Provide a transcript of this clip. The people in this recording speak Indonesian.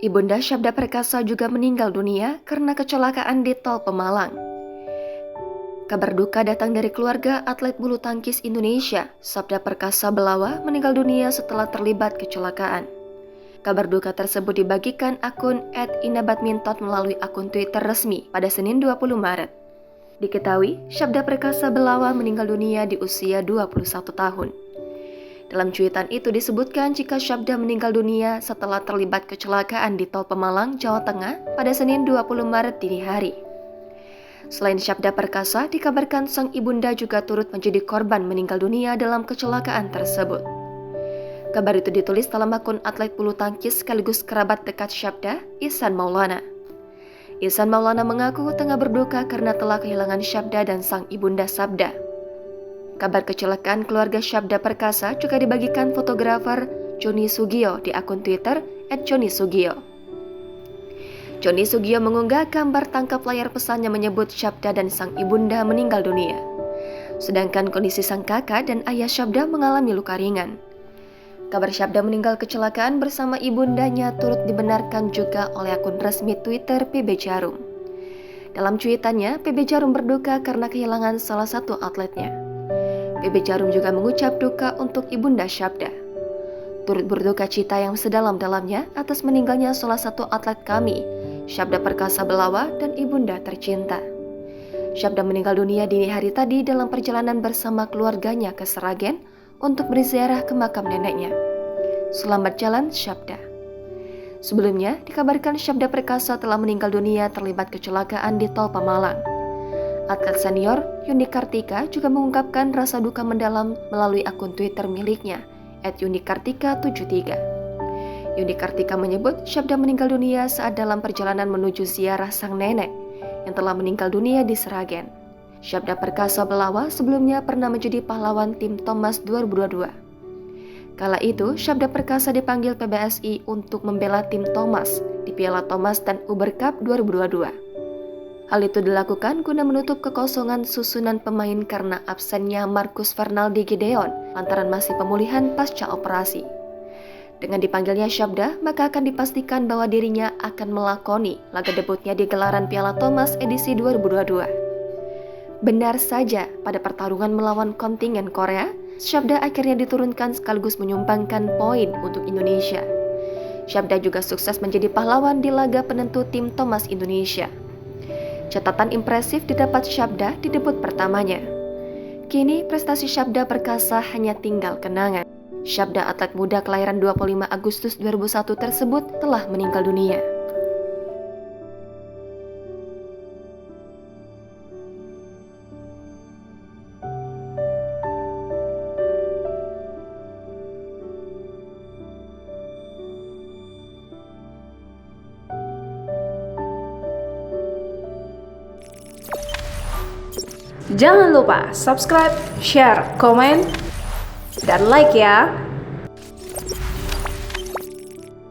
Ibunda Syabda Perkasa juga meninggal dunia karena kecelakaan di Tol Pemalang. Kabar duka datang dari keluarga atlet bulu tangkis Indonesia, Syabda Perkasa Belawa, meninggal dunia setelah terlibat kecelakaan. Kabar duka tersebut dibagikan akun @inabadminton melalui akun Twitter resmi pada Senin 20 Maret. Diketahui, Syabda Perkasa Belawa meninggal dunia di usia 21 tahun. Dalam cuitan itu disebutkan jika Syabda meninggal dunia setelah terlibat kecelakaan di Tol Pemalang, Jawa Tengah pada Senin 20 Maret dini hari. Selain Syabda Perkasa, dikabarkan sang ibunda juga turut menjadi korban meninggal dunia dalam kecelakaan tersebut. Kabar itu ditulis dalam akun atlet bulu tangkis sekaligus kerabat dekat Syabda, Ihsan Maulana. Ihsan Maulana mengaku tengah berduka karena telah kehilangan Syabda dan sang ibunda Syabda. Kabar kecelakaan keluarga Syabda Perkasa juga dibagikan fotografer Joni Sugio di akun Twitter @JoniSugio. Joni Sugio mengunggah gambar tangkap layar pesannya menyebut Syabda dan sang ibunda meninggal dunia. Sedangkan kondisi sang kakak dan ayah Syabda mengalami luka ringan. Kabar Syabda meninggal kecelakaan bersama ibundanya turut dibenarkan juga oleh akun resmi Twitter PB Jarum. Dalam cuitannya, PB Jarum berduka karena kehilangan salah satu atletnya. PB Jarum juga mengucap duka untuk ibunda Syabda. Turut berduka cita yang sedalam-dalamnya atas meninggalnya salah satu atlet kami, Syabda Perkasa Belawa dan ibunda tercinta. Syabda meninggal dunia dini hari tadi dalam perjalanan bersama keluarganya ke Sragen untuk berziarah ke makam neneknya. Selamat jalan Syabda. Sebelumnya, dikabarkan Syabda Perkasa telah meninggal dunia terlibat kecelakaan di Tol Pemalang. Atlet senior Yuni Kartika juga mengungkapkan rasa duka mendalam melalui akun Twitter miliknya @yunikartika73. Yuni Kartika menyebut Syabda meninggal dunia saat dalam perjalanan menuju ziarah sang nenek yang telah meninggal dunia di Sragen. Syabda Perkasa Belawa sebelumnya pernah menjadi pahlawan tim Thomas 2022. Kala itu, Syabda Perkasa dipanggil PBSI untuk membela tim Thomas di Piala Thomas dan Uber Cup 2022. Hal itu dilakukan guna menutup kekosongan susunan pemain karena absennya Marcus Fernaldi Gideon lantaran masih pemulihan pasca operasi. Dengan dipanggilnya Syabda, maka akan dipastikan bahwa dirinya akan melakoni laga debutnya di gelaran Piala Thomas edisi 2022. Benar saja, pada pertarungan melawan kontingen Korea, Syabda akhirnya diturunkan sekaligus menyumbangkan poin untuk Indonesia. Syabda juga sukses menjadi pahlawan di laga penentu tim Thomas Indonesia. Catatan impresif didapat Syabda di debut pertamanya. Kini prestasi Syabda Perkasa hanya tinggal kenangan. Syabda atlet muda kelahiran 25 Agustus 2001 tersebut telah meninggal dunia. Jangan lupa subscribe, share, komen, dan like ya.